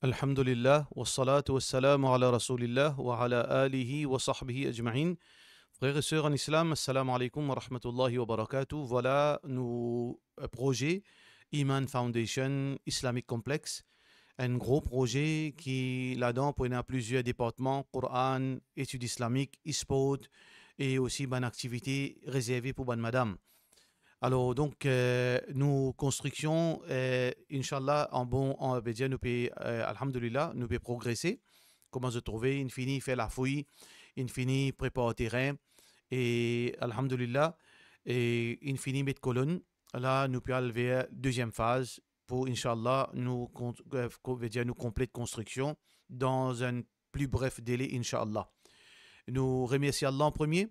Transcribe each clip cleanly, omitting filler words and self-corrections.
Alhamdulillah, wassalatu wassalamu ala rasulillah wa ala alihi wa sahbihi ajma'in. Frères et sœurs en islam, assalamu alaikum wa rahmatullahi wa barakatuh. Voilà nos projets Iman Foundation Islamic Complex. Un gros projet qui, là-dedans, peut avoir plusieurs départements, Coran, études islamiques, e-sport et aussi une activité réservée pour bonne madame. Alors, donc, nos constructions, Inch'Allah, en bon, on veut dire, nous pouvons, Alhamdulillah, nous pouvons progresser. Comment se trouver, il finit faire la fouille, il finit préparer le terrain, et Alhamdulillah, et il finit mettre colonne. Là, nous pouvons aller vers deuxième phase pour, Inch'Allah, veut dire, nous compléter construction dans un plus bref délai, Inch'Allah. Nous remercions Allah en premier.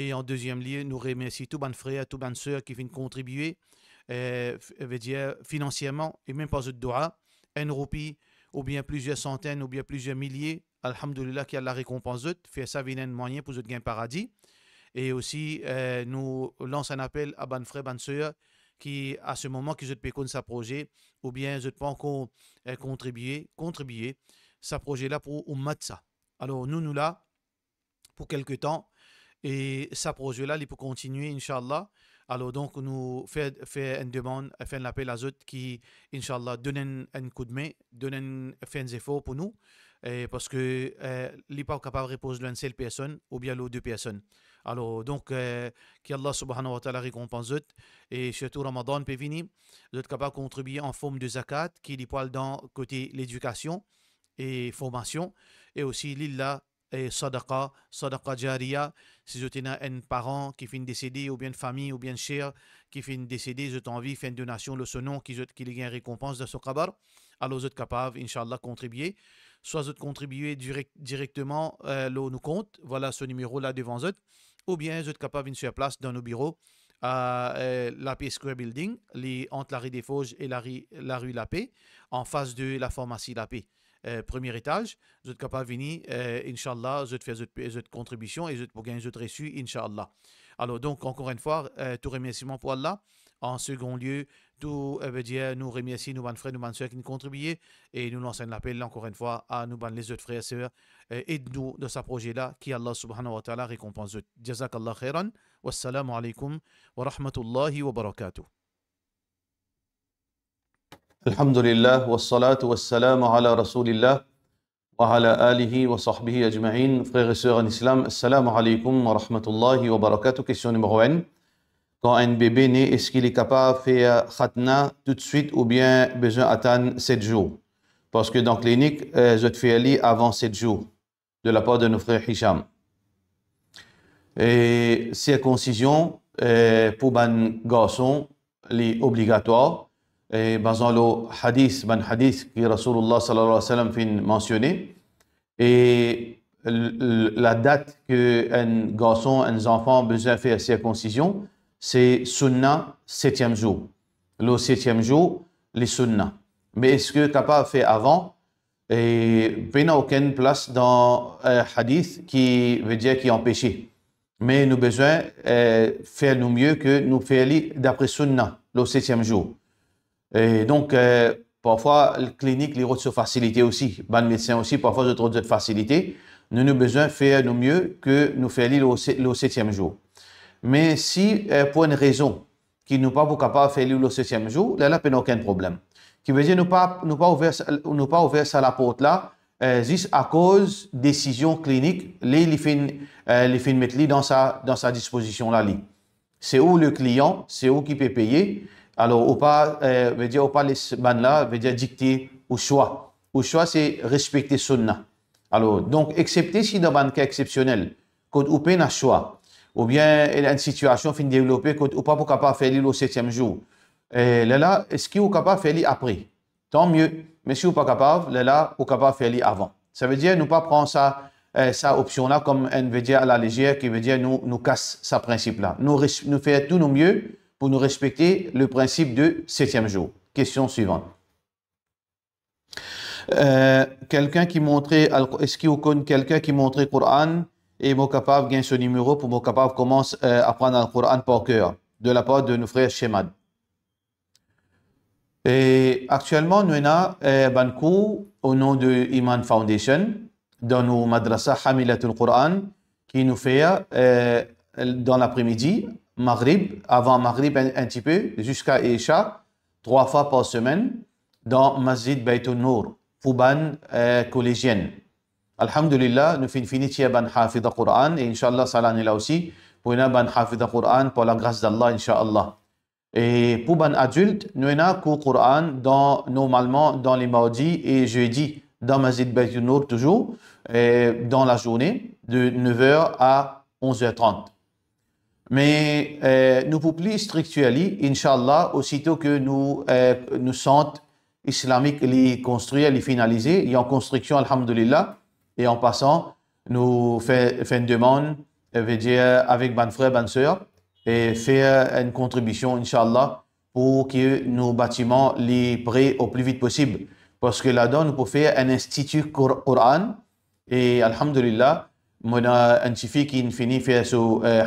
Et en deuxième lieu, nous remercions tous les frères, tous les sœurs qui viennent contribuer veut dire, financièrement et même pas de doua, un roupie, ou bien plusieurs centaines, ou bien plusieurs milliers. Alhamdulillah, qui a la récompense, fait ça vient un moyen pour gagner paradis. Et aussi, nous lançons un appel à ban frères, ban sœurs qui, à ce moment, qui je peux connaître sa projet, ou bien je peux encore contribuer sa projet-là pour Ummatsa. Alors, nous là, pour quelque temps, et ce projet-là, il peut continuer, Inch'Allah. Alors, donc, nous faisons une demande, faisons un appel à eux qui, Inch'Allah, donnent un coup de main, fait un effort pour nous, parce que il n'est pas capable de répondre à une seule personne ou bien à deux personnes. Alors, donc, qu'Allah subhanahu wa ta'ala récompense eux, et surtout Ramadan peut venir, vous êtes capable de contribuer en forme de zakat, qui est dans côté l'éducation et formation, et aussi l'illa et sadaqa jariya, si je tiens un parent qui finit décédé, ou bien une famille, ou bien cher qui finit décédé, je t'envie, fait une donation, le son nom, qui gagne une récompense de ce kabar, alors vous êtes capable, Inch'Allah, contribuer. Soit vous contribuer directement là où nous compte, voilà ce numéro-là devant eux, ou bien vous êtes capable de sur place dans nos bureaux à la Paix Square Building, entre la rue des Fauges et la rue La Paix, en face de la pharmacie La Paix. Premier étage, vous êtes capable de venir, Inch'Allah, vous êtes fait votre contribution et vous êtes pour gagner votre reçu, Inch'Allah. Alors, donc, encore une fois, tout remerciement pour Allah. En second lieu, tout veut dire, nous remercions nos frères, nos sœurs qui nous contribuent et nous lançons l'appel, encore une fois, à nous, les autres frères et sœurs, aide-nous dans ce projet-là, qui Allah subhanahu wa ta'ala récompense. Jazakallah khairan. Wassalamu alaikum wa rahmatullahi wa barakatuh. Alhamdulillah, wassalatu wassalamu ala rasulillah wa ala alihi wa sahbihi ajma'in. Frères et sœurs en islam, assalamu alaikum wa rahmatullahi wa barakatuh. Question numéro 1. Quand un bébé naît, est-ce qu'il est capable de faire khatna tout de suite ou bien besoin d'attendre 7 jours? Parce que dans la clinique, je te fais aller avant 7 jours de la part de nos frères Hicham. Et circoncision pour un garçon est obligatoire. Et basant le hadith, que Rasulullah sallallahu alayhi wa sallam fait mentionner. Et la date qu'un garçon, un enfant a besoin de faire circoncision, c'est sunnah 7e jour. Le 7e jour, les sunnah. Mais est-ce que capable de faire avant? Et il n'y a aucune place dans un hadith qui veut dire qu'il est empêché. Mais nous avons besoin de faire nous mieux que nous faire d'après sunnah, le 7e jour. Et donc, parfois, la clinique, les routes sont facilitées aussi. Les médecins aussi, parfois, je trouve de facilité. Nous avons besoin de faire nous mieux que nous faire le 7e jour. Mais si, pour une raison, qui nous pas capable de faire le 7e jour, là, il n'y a aucun problème. Qui veut dire, nous pas ouvert ça la porte là, juste à cause de décision clinique, les fin mettre dans sa disposition là. C'est où le client, c'est où qui peut payer. Alors, ou pas, veut dire, ou pas les bandes là, veut dire dicter au choix. Au choix, c'est respecter sunnah. Alors, donc, excepté si dans un cas exceptionnel, quand on peut un choix, ou bien il y a une situation fin développée, quand on pas capable de faire le 7e jour. Là, est-ce qu'il est capable de faire le après? Tant mieux. Mais si on n'est pas capable, là, on est capable de faire le avant. Ça veut dire, nous pas prendre ça option-là comme un veut dire à la légère, qui veut dire nous casse ce principe-là. Nous faisons tout nos mieux pour nous respecter le principe de 7e jour. Question suivante. Quelqu'un qui montrait, est-ce qu'il y a quelqu'un qui montrait le Coran et est capable de gagner ce numéro pour être capable de commencer à apprendre le Coran par cœur, de la part de nos frères Shemad? Et actuellement, nous avons un cours au nom de Iman Foundation dans nos madrasa Hamilatul Quran qui nous fait dans l'après-midi, Maghrib, avant Maghrib un petit peu, jusqu'à Isha, 3 fois par semaine, dans Masjid Baytun Nour, Fouban collégienne. Alhamdulillah, nous finissons ban Hafid al-Quran et Inch'Allah, ça l'année là aussi, pour une ban Hafid al-Quran pour la grâce d'Allah, Inch'Allah. Et pour ban adulte, nous avons cours Quran normalement dans les mardis et jeudis dans Masjid Baytun Nour toujours, dans la journée, de 9h à 11h30. Mais nous pouvons plus structurer, Inch'Allah, aussitôt que nous centres islamiques les construire, les finaliser, et en construction, alhamdulillah, et en passant, nous faisons une demande, veut dire avec ban frère, ban sœur, et faire une contribution, Inch'Allah, pour que nos bâtiments les prêts au plus vite possible. Parce que là-dedans, nous pouvons faire un institut Coran, et alhamdulillah, on a un petit fille qui finit faire ce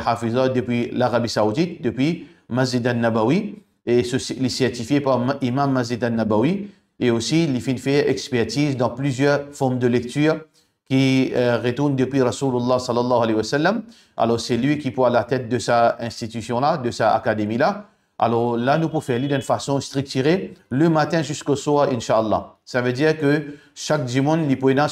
Hafiza depuis l'Arabie Saoudite, depuis Masjid al-Nabawi, et il est certifié par Imam Masjid al-Nabawi, et aussi il finit faire expertise dans plusieurs formes de lecture qui retournent depuis Rasulullah sallallahu alayhi wa sallam. Alors c'est lui qui est à la tête de sa institution-là, de sa académie-là. Alors là, nous pouvons faire d'une façon structurée le matin jusqu'au soir, Inch'Allah. Ça veut dire que chaque dimanche, il peut y avoir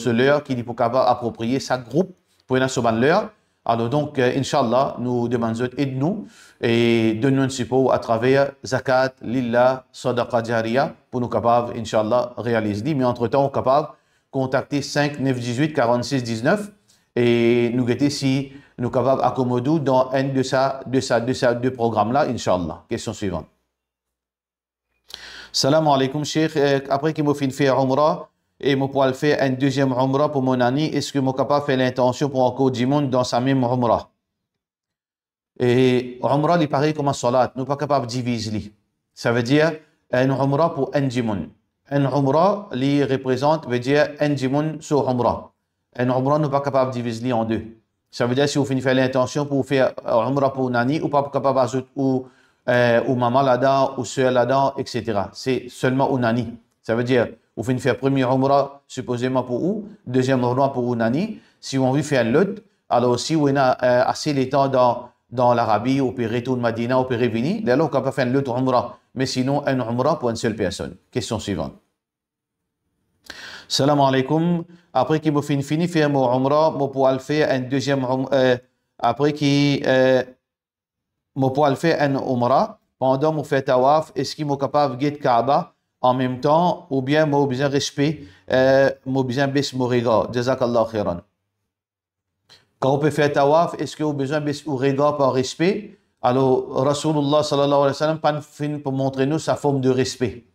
l'heure qu'il est capable d'approprier chaque groupe pour une l'heure. Alors donc, Inch'Allah, nous demandons aide-nous et donne-nous un support à travers Zakat, Lillah, Sadaqa Jariya pour nous capables, Inch'Allah, réaliser. Mais entre-temps, on est capable de contacter 5 918 46 19 et nous guetter si nous sommes capables d'accommoder dans un de ces deux programmes-là, Inch'Allah. Question suivante. Salam alaikum, Cheikh. Après qu'il m'a fait Umrah, et je peux faire un deuxième Umrah pour mon année, est-ce que je suis capable de faire l'intention pour encore du monde dans sa même Umrah? Et Umrah, il paraît comme un salat, nous ne sommes pas capables de diviser. Ça veut dire un Umrah pour un djimoun. Un Umrah, il représente, veut dire un djimoun sur Umrah. Un Umrah, nous ne sommes pas capables de diviser en deux. Ça veut dire si vous finissez faire l'intention pour faire Umrah pour Nani, ou pas capable d'ajouter ou maman là-dedans, ou soeur là-dedans, etc. C'est seulement Nani. Ça veut dire, vous finissez faire premier Umrah, supposément pour où, deuxième Umrah pour Nani. Si on veut faire l'autre, alors si on a assez de temps dans l'Arabie, ou puis retourner Madina, ou puis revenir, là, on peut faire l'autre Umrah. Mais sinon, un Umrah pour une seule personne. Question suivante. Salam alaikum. Après qu'il m'a fini faire mon Umrah, je peux faire un deuxième après qu'il je peux faire un Umrah, pendant que je fais Tawaf, est-ce qu'il est capable de guider Kaaba en même temps, ou bien je besoin de respect, je besoin de baisser mon regard. Jazakallah khairan. Quand on peut faire Tawaf, est-ce que vous avez besoin de baisser mon regard par respect? Alors, Rasulullah sallallahu alayhi wa sallam, pas fin pour montrer nous sa forme de respect.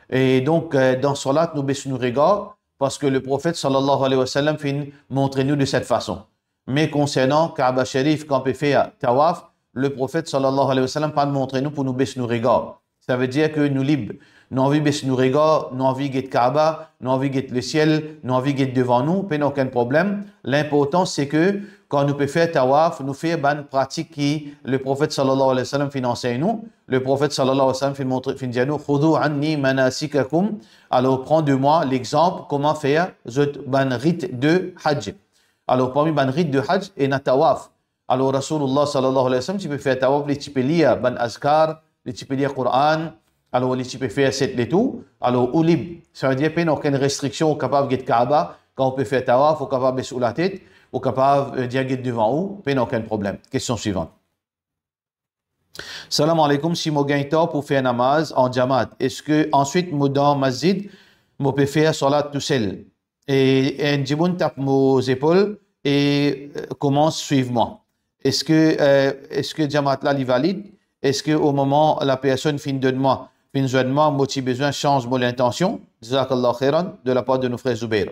Et donc, dans Salat, nous baissons nos regards parce que le prophète sallallahu alayhi wa sallam fin montrer nous de cette façon. Mais concernant Kaaba Sharif, quand on peut faire Tawaf, le prophète sallallahu alayhi wa sallam pas montrer nous pour nous baisser nos regards. Ça veut dire que nous libres, nous envie baisser nos regards, nous envie de Kaaba, nous envie de le ciel, nous envie de devant nous, pas aucun problème. L'important c'est que quand nous pouvons faire Tawaf, nous faisons une pratique qui le prophète sallallahu alayhi wa sallam fait enseigner nous. Le prophète sallallahu alayhi wa sallam fait montrer, fait dire nous, khudhu anni manasikakum. Alors prends de moi l'exemple comment faire un rite de Hajj. Alors parmi les rites de Hajj et na Tawaf. Alors Rasulullah sallallahu alayhi wa sallam, tu peux faire Tawaf, tu peux lire ban azkar, tu peux lire Coran. Alors, tu peux faire cette et tout. Alors, ou libre. Ça veut dire qu'il n'y a aucune restriction capable de Kaaba. Quand on peut faire Tawaf, il faut capable de sur la tête, ou capable de dire devant vous, il n'y a aucun problème. Question suivante. Salam alaikum. Si je gagne temps pour faire namaz en Jamaat, est-ce que ensuite, dans Masjid, je peux faire salat tout seul? Et un djimoun tape mes épaules et commence suivre-moi. Est-ce que Jamaat là, il valide? Est-ce qu'au moment où la personne finit de moi, moi, j'ai besoin change mon intention, Jazakallah khairan, de la part de nos frères Zubair.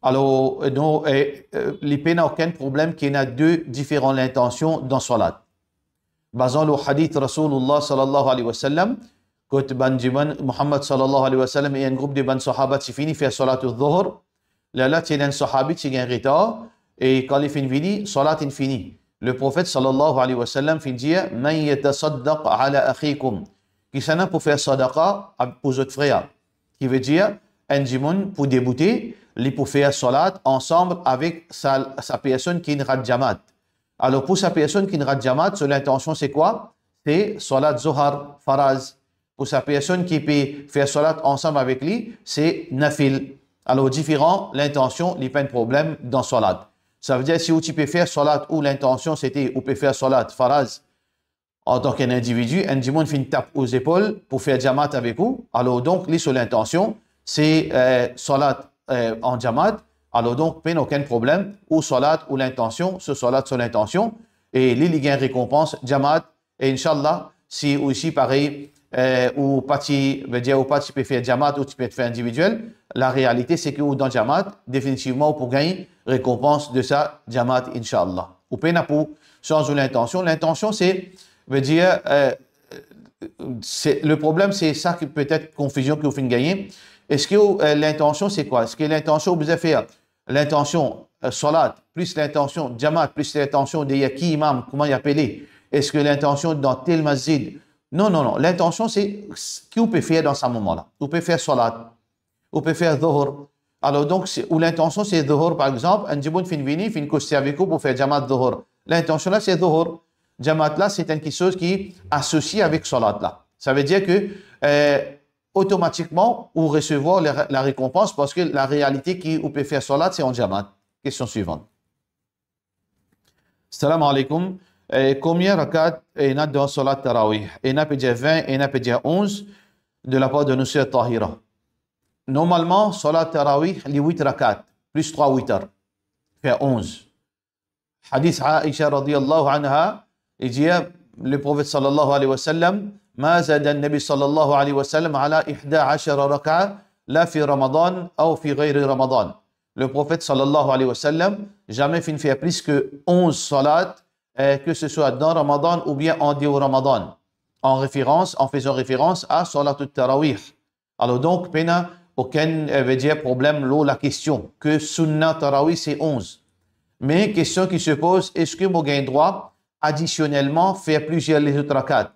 Alors, les peines n'a aucun problème qu'il y a deux différentes intentions dans Salat. Basant le hadith Rasulullah sallallahu alayhi wa sallam, quand Muhammad sallallahu alayhi wa sallam et un groupe de ban sahaba qui finit faire Salat al-Dhuhr, là, il y a un sahabi qui a un retard, et quand il finit, Salat est fini. le prophète sallallahu alayhi wa sallam fait dire man yatasaddaq ala akhikum, qui s'en pour faire sadaqa pour votre frère, qui veut dire un jimoun pour débuter, il pour faire salat ensemble avec sa personne qui est une radjamat. Alors pour sa personne qui est une radjamat, l'intention c'est quoi? C'est salat zohar, faraz. Pour sa personne qui peut faire salat ensemble avec lui, c'est nafil. Alors différent, l'intention, il n'y a pas de problème dans salat. Ça veut dire si tu peux faire salat où l'intention c'était ou peut faire salat faraz en tant qu'un individu, un jimoun fait une tape aux épaules pour faire jamat avec vous. Alors donc, lui sur l'intention, c'est salat en jamat. Alors donc, pas aucun problème. Ou salat ou l'intention, ce salat sur l'intention. Et lui, il gagne récompense jamat. Et Inch'Allah, si aussi pareil, ou parti, veut dire, ou pas tu peux faire jamat ou tu peux faire individuel, la réalité c'est que dans jamat, définitivement, pour gagner récompense de ça, jamat, Inch'Allah. Ou pas pour changer l'intention. L'intention, c'est, veut dire, le problème, c'est ça qui peut être confusion que vous faites gagner. Est-ce que l'intention, c'est quoi? Est-ce que l'intention, vous avez fait l'intention salat, plus l'intention jamat, plus l'intention de qui imam, comment il appelé? Est-ce que l'intention dans tel masjid? Non, non, non. L'intention, c'est ce que vous pouvez faire dans ce moment-là. Vous pouvez faire salat, vous pouvez faire dhuhr. Alors donc, ou l'intention, c'est dhuhr, par exemple. Un jiboun fin vini, fin coster avec vous pour faire jamat dhuhr. L'intention là, c'est dhuhr. Jamat là, c'est quelque chose qui est associé avec salat là. Ça veut dire que automatiquement, vous recevez la récompense parce que la réalité qui vous pouvez faire salat, c'est en jamat. Question suivante. Salam alaikum. Combien rakat il y a dans salat tarawih? Il y a peut dire 20, il y a peut dire 11 de la part de Nusayr Tahira. Normalement, salat tarawih, les 8 rakat, plus 3 witr, fait 11. Hadith Aisha radiyallahu anha, il dit, le prophète sallallahu alayhi wa sallam, ما زاد النبي صلى الله عليه وسلم على 11 ركعة لا في رمضان أو في غير رمضان. Le prophète sallallahu alayhi wa sallam jamais fin faire plus que 11 salats, que ce soit dans Ramadan ou bien en dehors Ramadan, en faisant référence à salat al-tarawih. Alors donc, pena aucun veut dire problème là la question que sunnah tarawih c'est 11. Mais question qui se pose, est-ce que moi j'ai droit additionnellement faire plusieurs les autres rakats?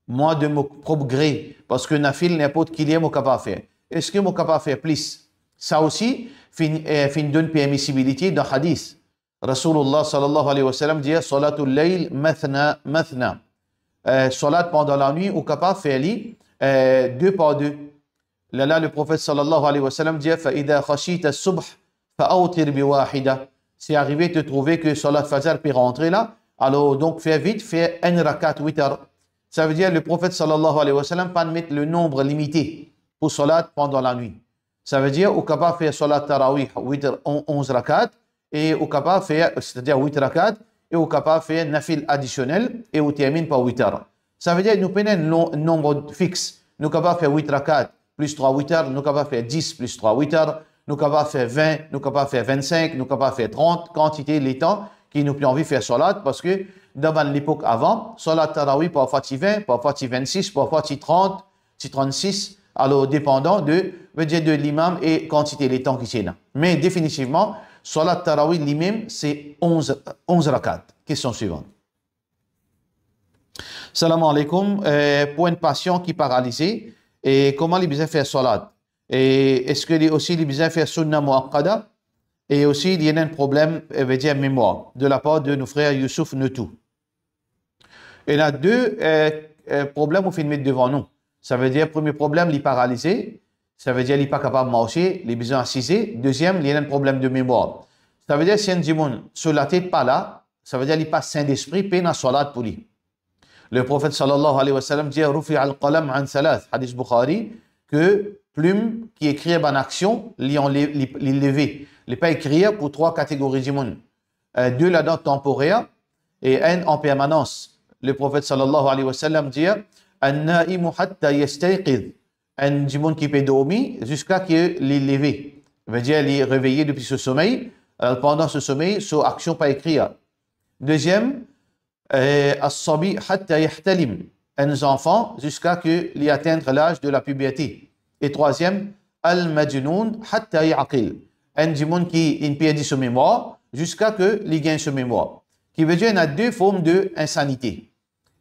Moi de mon propre gré, parce que nafil n'importe qui est capable de faire. Est-ce que moi capable de faire plus? Ça aussi, fin donne permissibilité dans hadith. Rasulullah sallallahu alayhi wa sallam dit salatul layl mathna mathna. Salat pendant la nuit, ou capable de faire deux par deux. Là, le prophète sallallahu alayhi wa sallam dit fa idha khashita as-subh fa awtir bi wahida. C'est arrivé de trouver que salat fajr peut rentrer là, alors donc fais vite, fais un rakat witr. Ça veut dire le prophète sallallahu alayhi wa sallam pas mettre le nombre limité pour salat pendant la nuit. Ça veut dire au capable de faire salat tarawih 11 rakat et au capable de faire, c'est-à-dire 8 rakat et au capable de faire nafil additionnel et au termine par 8 heures. Ça veut dire nous prenons un nombre fixe. Nous capable de faire 8 rakat plus 3 8 heures, nous capable de faire 10 plus 3 8 heures, nous capable de faire 20, nous capable de faire 25, nous capable de faire 30, quantité les temps qui nous plus envie de faire salat parce que dans l'époque avant, salat tarawih parfois 20, parfois 26, parfois 30, 36, alors dépendant de l'imam et quantité les temps qui sont là. Mais définitivement, salat tarawih lui-même, c'est 11 rakat. Question suivante. Salam alaikum. Pour une patient qui est paralysée, et comment il besoin faire salat? Et est-ce que aussi il besoin faire sunnah muaqqada? Et aussi il y a un problème, veut dire mémoire, de la part de nos frères Youssouf Noutou. Il y a deux problèmes au film mettre devant nous. Ça veut dire, premier problème, il est paralysé. Ça veut dire qu'il n'est pas capable de marcher, il est besoin d'assiser. Deuxième, il y a un problème de mémoire. Ça veut dire, si un djimoun sur la tête pas là, ça veut dire qu'il n'est pas saint d'esprit, peine à salat pour lui. Le prophète sallallahu alayhi wa sallam dit, Rufi al-qalam an thalath, hadith Bukhari, que plume qui écrit en action, les lever. Il n'est pas écrire pour 3 catégories de djimoun. 2 là-dedans temporaires et 1 en permanence. Le prophète sallallahu alayhi wa sallam dit an-na'imu hatta yastayqidh, un djimoun qui peut dormir jusqu'à qu'il est levé. Ça veut dire qu'il est réveillé depuis ce sommeil. Pendant ce sommeil, son action pas écrire. Deuxième, as-sabi hatta yahtalim, un enfant jusqu'à qu'il atteigne l'âge de la puberté. Et troisième, al-majnoun hatta ya'qil, un djimoun qui perd sa mémoire jusqu'à qu'il gagne sa mémoire. qui veut dire qu'il y a deux formes d'insanité.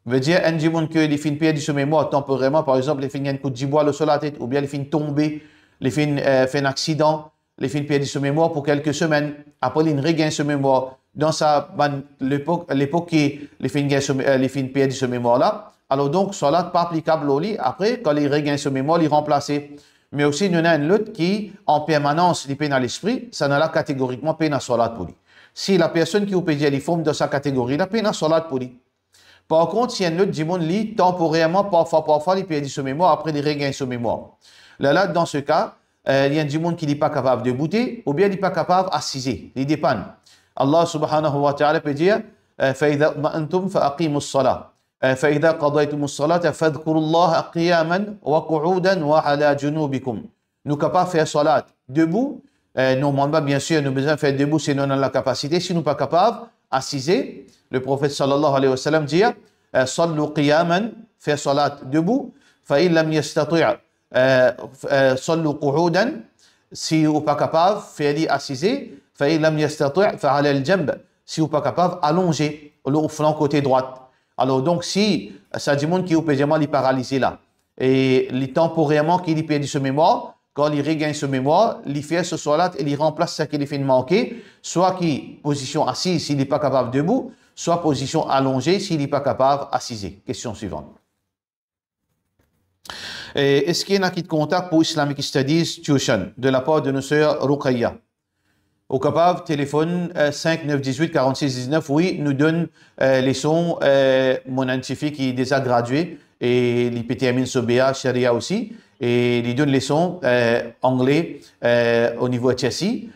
Veut dire un monde que les fins perdent de mémoire temporairement, par exemple, les fins gagnent coup de bois sur la tête, ou bien les fins tomber, les fins fait un accident, les fins perdent de mémoire pour quelques semaines, après ils regagnent ce mémoire. Dans l'époque qui les fins perdent de mémoire là, alors donc, salat pas applicable au lit, après, quand ils regagnent ce mémoire, ils remplacent. Mais aussi, il y en a une autre qui, en permanence, les peine à l'esprit, ça n'a là catégoriquement peine à salat pour lui. Si la personne qui vous peut dire les formes de sa catégorie, la peine à salat pour lui. Par contre, si un autre dit lit temporairement, parfois, il perd ce mémoire, après il regagne ce mémoire. Là, dans ce cas, il y a un monde qui n'est pas capable de bouter, ou bien il n'est pas capable d'assiser. Il dépend. Allah subhanahu wa ta'ala peut dire فَإِذَا أَطْمَأْنْتُمْ فَأَقِيمُوا الصَّلَاةَ فَإِذَا قَضَيْتُمُ الصَّلَاةَ فَاذْكُرُوا اللَّهَ قِيَامًا وَقُعُودًا وَعَلَى جُنُوبِكُمْ. Nous capables de faire salat debout. Normalement, bien sûr, nous avons besoin de faire debout si nous avons la capacité. Si nous ne sommes pas capables, assiser. Le prophète sallallahu alayhi wa sallam dit صَلُّوا قِيَامًا, faire salat debout. فَإِنْ لَمْ يَسْتَطِعْ صَلُّوا قُعُودًا. Si vous n'êtes pas capable, faire assiser. فَإِنْ لَمْ يَسْتَطِعْ فَعَلَى الْجَنْبِ. Si vous n'êtes pas capable, allonger au flanc côté droite. Alors donc, si ça dit monde qui est pédialement paralysé là, et temporairement qu'il perd ce mémoire, quand il regagne ce mémoire, il fait ce salat et il remplace ce qu'il fait de manquer, soit qui position assise s'il n'est pas capable debout, soit position allongée s'il n'est pas capable assiser. Question suivante. Est-ce qu'il y en a qui te contactent pour Islamic Studies Tuition de la part de nos sœurs Ruqayya? Au capable, téléphone 5 918 46 19, oui, nous donne les sons, mon antifi qui est déjà gradué, et l'IPTMIN Sobea, Sharia aussi, et il donne les sons anglais au niveau HSI,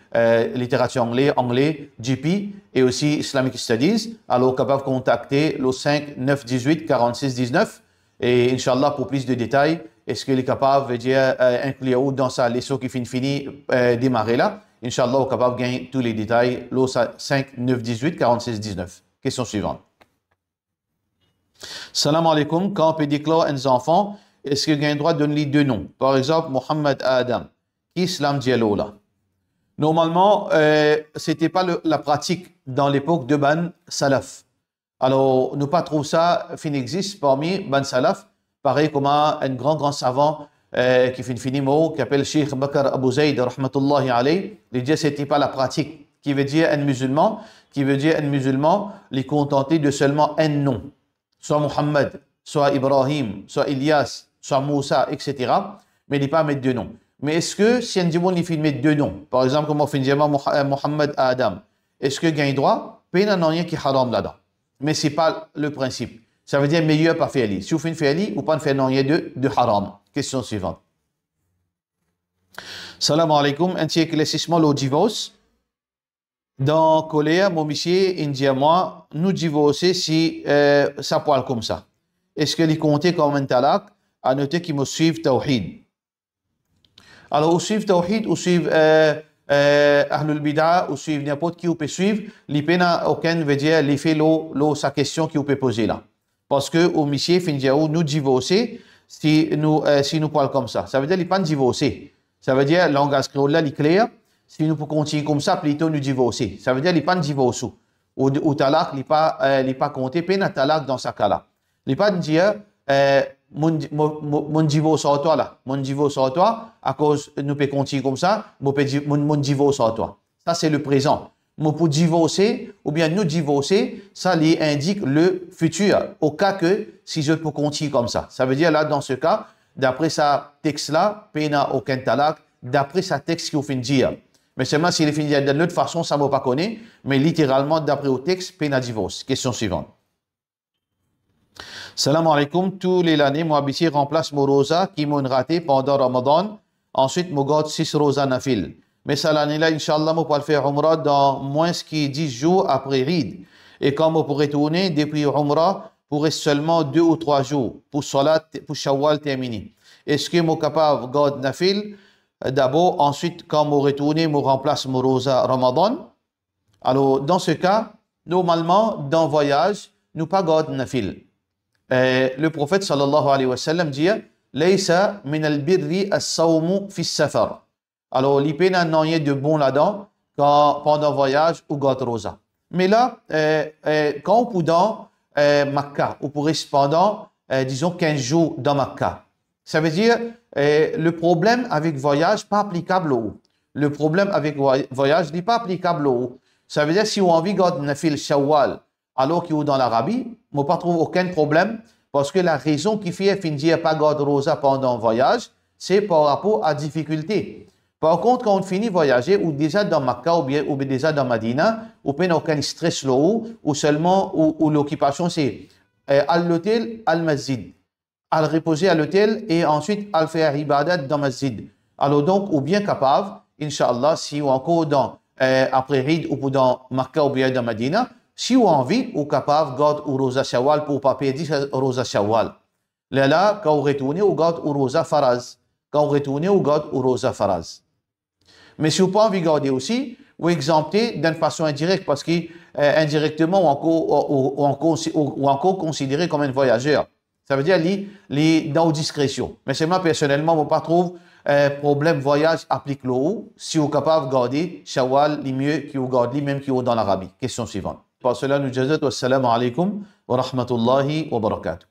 littérature anglais, GP, et aussi Islamic Studies. Alors, capable de contacter le 5 918 46 19, et Inch'Allah, pour plus de détails, est-ce qu'il est capable de dire inclure dans sa leçon qui finit démarrer là? Inch'Allah, on est capable de gagner tous les détails. L'eau 5 9 18 46 19. Question suivante. Salam alaikum. Quand on peut déclarer un enfant, est-ce qu'il a le droit de donner deux noms? Par exemple, Mohammed Adam. Qui Islam Diallo là? Normalement, ce n'était pas la pratique dans l'époque de Ban Salaf. Alors, nous pas trouver ça, il existe parmi Ban Salaf, pareil comme un grand savant qui fait une finimo, qui appelle Cheikh Bakr Abu Zayd, rahmatullahi alayh. Il dit que ce n'était pas la pratique, qui veut dire un musulman, les contenter de seulement un nom. Soit Muhammad, soit Ibrahim, soit Ilyas, soit Moussa, etc. Mais il n'est pas mettre deux noms. Mais est-ce que si un dimanche il fait mettre deux noms, par exemple comme on fait dire Mohammed Adam, est-ce que gagne droit? Pas n'a rien qui est haram là-dedans. Mais ce n'est pas le principe. Ça veut dire meilleur pas faire li. Si vous faites faire li, ou pas faire rien de haram. Question suivante. Salam alaikum. Un petit éclaircissement au divorce. Dans Colère, mon monsieur, il dit à moi, nous divorcer si ça parle comme ça. Est-ce que les compter comme un talak? À noter qu'ils me suivent Tawhid. Alors, ou suivent Tawhid, ou suivent Ahlul Bid'a, ou suivent n'importe qui vous peut suivre, les peines aucun veut dire les fait sa question qui vous peut poser là. Parce que au monsieur, fin dire nous divorcer si nous parlons comme ça. Ça veut dire qu'il pas divorcer. Ça veut dire langage créole là, il est clair. Si nous pouvons continuer comme ça, plutôt nous divorcer. Ça veut dire qu'il pas divorce. Ou talak, il pas compté peine talak dans ce cas-là. Il pas dire mon divorce à toi là, mon divorce à toi, à cause nous pouvons continuer comme ça, mon divorce à toi. Ça c'est le présent. Mais pour divorcer, ou bien nous divorcer, ça lui indique le futur, au cas que si je peux continuer comme ça. Ça veut dire là, dans ce cas, d'après sa texte-là, il n'y a aucun talak, d'après sa texte qu'il faut dire. Mais seulement s'il est fini de l'autre façon, ça ne va pas connaître, mais littéralement, d'après le texte, il y a divorce. Question suivante. Salam alaikum. Tous les années, moi, ici, remplace mon rosa qui m'ont raté pendant Ramadan. Ensuite, je garde 6 rosas nafil. Mais cette année-là, Inch'Allah, je peux faire Umrah dans moins que 10 jours après Eid. Et quand je pourrais tourner depuis Umrah, pour seulement 2 ou 3 jours pour Salat, pour Shawwal terminé. Est-ce que je suis capable de garder nafil? D'abord, ensuite, quand je retourne, je remplace mon rosa Ramadan. Alors, dans ce cas, normalement, dans le voyage, nous pas garder nafil. Le prophète sallallahu alayhi wa sallam dit Laysa min al-birri as-sawmu fi safar. Alors, l'IP n'a rien de bon là-dedans pendant le voyage ou garde rosa. Mais là, quand on peut dans Makkah, on pourrait cependant, disons, 15 jours dans Makkah. Ça veut dire, le problème avec voyage, pas applicable au. Le problème avec voyage n'est pas applicable au. Ça veut dire, si on a envie de nafil Shawwal, alors qu'il est dans l'Arabie, on ne pas trouver aucun problème, parce que la raison qui fait finir pas garde rosa pendant le voyage, c'est par rapport à difficulté. Par contre, quand on finit de voyager, ou déjà dans Makkah, ou bien déjà dans Medina, ou bien aucun stress là ou seulement, ou l'occupation, c'est à l'hôtel, à masjid, à reposer à l'hôtel, et ensuite à faire ibadat dans masjid. Alors donc, ou bien capable, Inch'Allah, si ou encore dans, après Eid, ou dans Makkah, ou bien dans Medina, si on a envie, ou capable, garde ou rosa shawal pour pas perdre rosa shawal. Là, quand on retourne, on garde ou rosa faraz. Quand on retourne, on garde ou rosa faraz. Mais si on pas envie de garder aussi, ou exempter d'une façon indirecte, parce qu'indirectement, ou encore considéré comme un voyageur. Ça veut dire dans discrétion. Mais c'est moi, personnellement, je ne pas trouve problème voyage applique l'eau si on est capable de garder Shawwal, les mieux qui ou garde les mêmes qui ou dans l'Arabie. Question suivante. Par cela, nous disons, wassalamu alaikum wa rahmatullahi wa barakatuh.